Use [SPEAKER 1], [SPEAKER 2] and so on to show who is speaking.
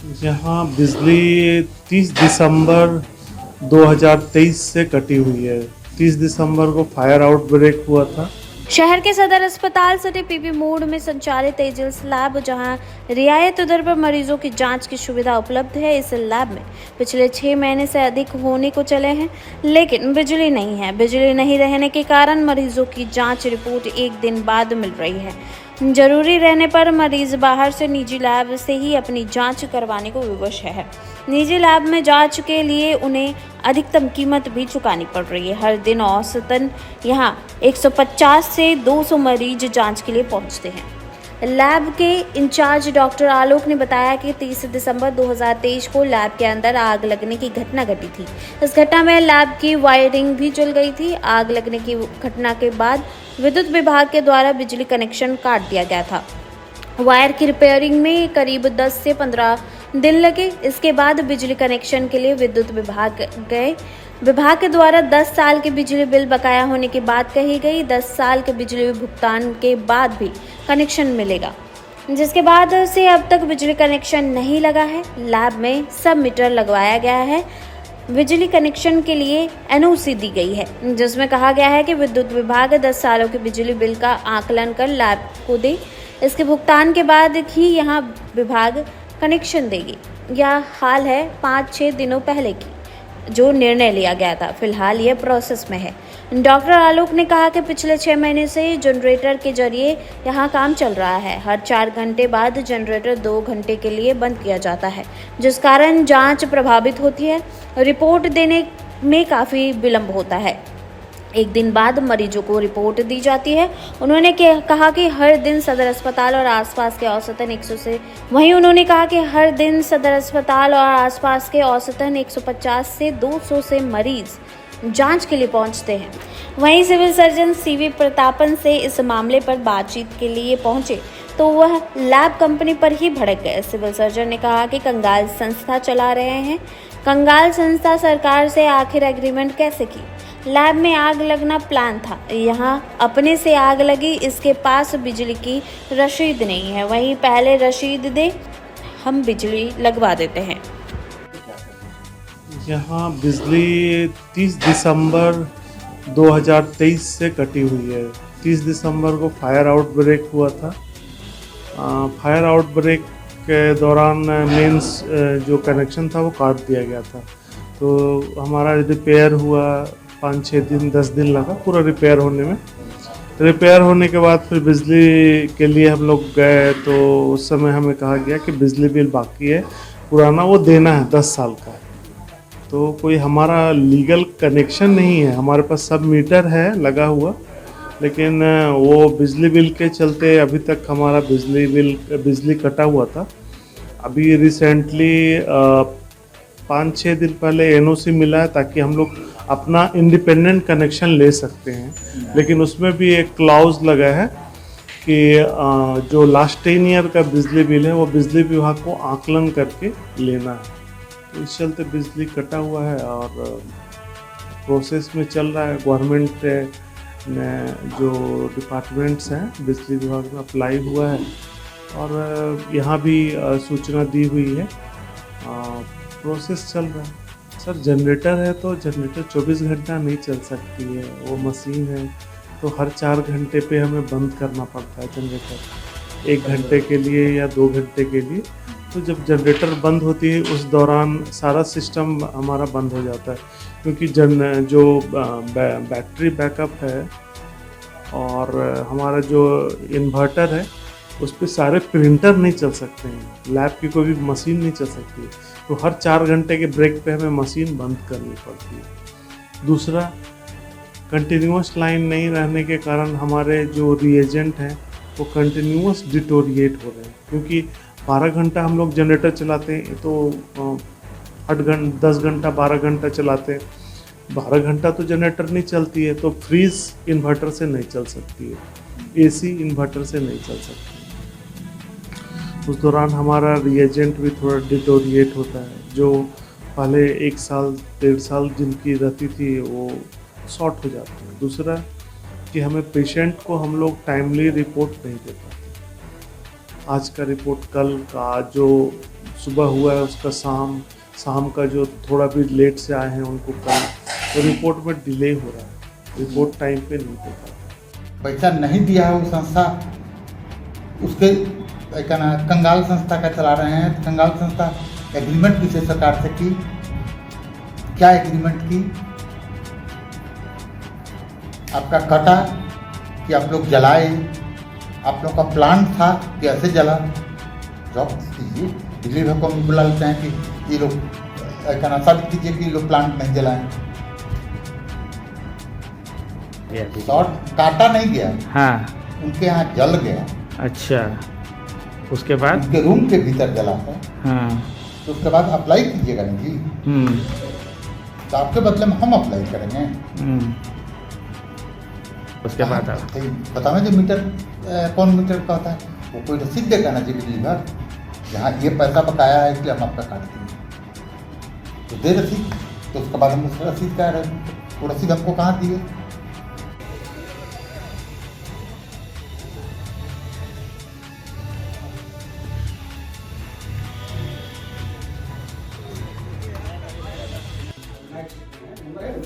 [SPEAKER 1] यहाँ बिजली 30 दिसंबर 2023 से कटी हुई है। 30 दिसंबर को फायर आउटब्रेक हुआ था।
[SPEAKER 2] शहर के सदर अस्पताल सिटी पीपी मोड में संचालित तेजस लैब, जहां रियायत दर पर मरीजों की जांच की सुविधा उपलब्ध है। इस लैब में पिछले 6 महीने से अधिक होने को चले हैं, लेकिन बिजली नहीं है। बिजली नहीं रहने के कारण मरीजों की जांच रिपोर्ट एक दिन बाद मिल रही है। जरूरी रहने पर मरीज बाहर से निजी लैब से ही अपनी जांच करवाने को विवश है। निजी लैब में जांच के लिए उन्हें अधिकतम कीमत भी चुकानी पड़ रही है। हर दिन औसतन यहां 150 से 200 मरीज जांच के लिए पहुंचते हैं। लैब के इंचार्ज डॉक्टर आलोक ने बताया कि 30 दिसंबर 2023 को लैब के अंदर आग लगने की घटना घटी थी। इस घटना में लैब की वायरिंग भी जल गई थी। आग लगने की घटना के बाद विद्युत विभाग के द्वारा बिजली कनेक्शन काट दिया गया था। वायर की रिपेयरिंग में करीब 10 से 15 दिन लगे। इसके बाद बिजली कनेक्शन के लिए विद्युत विभाग गए। विभाग के द्वारा 10 साल के बिजली बिल बकाया होने की बात कही गई। 10 साल के बिजली भुगतान के बाद भी कनेक्शन मिलेगा, जिसके बाद से अब तक बिजली कनेक्शन नहीं लगा है। लैब में सब मीटर लगवाया गया है। बिजली कनेक्शन के लिए एनओसी दी गई है, जिसमें कहा गया है कि विद्युत विभाग 10 सालों के बिजली बिल का आकलन कर लैब को दे। इसके भुगतान के बाद ही यहाँ विभाग कनेक्शन देगी। यह हाल है 5-6 दिनों पहले की जो निर्णय लिया गया था। फिलहाल यह प्रोसेस में है। डॉक्टर आलोक ने कहा कि पिछले 6 महीने से जनरेटर के जरिए यहाँ काम चल रहा है। हर 4 घंटे बाद जनरेटर 2 घंटे के लिए बंद किया जाता है, जिस कारण जांच प्रभावित होती है। रिपोर्ट देने में काफ़ी विलंब होता है। एक दिन बाद मरीजों को रिपोर्ट दी जाती है। उन्होंने कहा कि हर दिन सदर अस्पताल और आसपास के औसतन 150 से 200 से मरीज जांच के लिए पहुंचते हैं। वहीं सिविल सर्जन सीवी प्रतापन से इस मामले पर बातचीत के लिए पहुंचे तो वह लैब कंपनी पर ही भड़क गए। सिविल सर्जन ने कहा कि कंगाल संस्था चला रहे हैं। कंगाल संस्था सरकार से आखिर एग्रीमेंट कैसे की? लैब में आग लगना प्लान था, यहाँ अपने से आग लगी। इसके पास बिजली की रसीद नहीं है। वहीं पहले रसीद दे, हम बिजली लगवा देते हैं।
[SPEAKER 1] यहाँ बिजली 30 दिसंबर 2023 से कटी हुई है। 30 दिसंबर को फायर आउटब्रेक हुआ था। फायर आउटब्रेक के दौरान मेंस जो कनेक्शन था वो काट दिया गया था। तो हमारा रिपेयर हुआ 5-6 दिन 10 दिन लगा पूरा रिपेयर होने में। रिपेयर होने के बाद फिर बिजली के लिए हम लोग गए तो उस समय हमें कहा गया कि बिजली बिल बाकी है पुराना, वो देना है 10 साल का। तो कोई हमारा लीगल कनेक्शन नहीं है। हमारे पास सब मीटर है लगा हुआ, लेकिन वो बिजली बिल के चलते अभी तक हमारा बिजली कटा हुआ था। अभी रिसेंटली 5-6 दिन पहले एनओसी मिला है ताकि हम लोग अपना इंडिपेंडेंट कनेक्शन ले सकते हैं। लेकिन उसमें भी एक क्लॉज लगा है कि जो लास्ट 10 ईयर का बिजली बिल है वो बिजली विभाग को आकलन करके लेना है। तो इस चलते बिजली कटा हुआ है और प्रोसेस में चल रहा है। गवर्नमेंट में जो डिपार्टमेंट्स हैं बिजली विभाग में अप्लाई हुआ है और यहाँ भी सूचना दी हुई है। प्रोसेस चल रहा है। सर जनरेटर है तो जनरेटर 24 घंटा नहीं चल सकती है, वो मशीन है तो हर 4 घंटे पे हमें बंद करना पड़ता है जनरेटर, 1 घंटे के लिए या 2 घंटे के लिए। तो जब जनरेटर बंद होती है उस दौरान सारा सिस्टम हमारा बंद हो जाता है, क्योंकि जो बैटरी बैकअप है और हमारा जो इन्वर्टर है उस पर सारे प्रिंटर नहीं चल सकते हैं, लैब की कोई भी मशीन नहीं चल सकती है। तो हर 4 घंटे के ब्रेक पे हमें मशीन बंद करनी पड़ती है। दूसरा, कंटिन्यूस लाइन नहीं रहने के कारण हमारे जो रिएजेंट हैं वो कंटिन्यूस डिटोरिएट हो रहे हैं, क्योंकि 12 घंटा हम लोग जनरेटर चलाते हैं तो 10 घंटा 12 घंटा चलाते हैं। 12 घंटा तो जनरेटर नहीं चलती है तो फ्रीज इन्वर्टर से नहीं चल सकती है, एसी इन्वर्टर से नहीं चल सकती। उस दौरान हमारा रिएजेंट भी थोड़ा डिटोरिएट होता है। जो पहले 1 साल 1.5 साल जिनकी रहती थी वो शॉर्ट हो जाती है। दूसरा कि हमें पेशेंट को हम लोग टाइमली रिपोर्ट नहीं दे पाते। आज का रिपोर्ट कल का, जो सुबह हुआ है उसका शाम का, जो थोड़ा भी लेट से आए हैं उनको कल, तो रिपोर्ट में डिले हो रहा है, रिपोर्ट टाइम पे नहीं हो पा रहा।
[SPEAKER 3] पैसा नहीं दिया है वो संस्था, उसके क्या ना कंगाल संस्था का चला रहे हैं। कंगाल संस्था एग्रीमेंट किसी सरकार से की, क्या एग्रीमेंट की? आपका कटा कि आप लोग जलाए, आप लोग का प्लान था कि ऐसे जला, जॉब कीजिए। दिल्ली भर को हम बुला लेते हैं कि ये लोग क्या ना साबित कीजिए कि ये लोग प्लांट नहीं जलाएं। शॉर्ट काटा नहीं गया,
[SPEAKER 4] हाँ,
[SPEAKER 3] उनके यहाँ जल गया।
[SPEAKER 4] अच्छा, उसके बाद?
[SPEAKER 3] उनके रूम के भीतर जला है।
[SPEAKER 4] हाँ,
[SPEAKER 3] तो उसके बाद अप्लाई कीजिएगा नहीं जी, तो आपके बदले में हम अप्लाई करेंगे।
[SPEAKER 4] उसके बाद
[SPEAKER 3] बताओ जो मीटर कौन मीटर का होता है, वो कोई रसीद देगा ना जी बिजली भर, जहाँ ये पैसा बकाया है इसलिए हम आपका काटते हैं, तो दे रसीद। तो उसके बाद हम उस रसीद का वो रसीद हमको कहाँ दिए?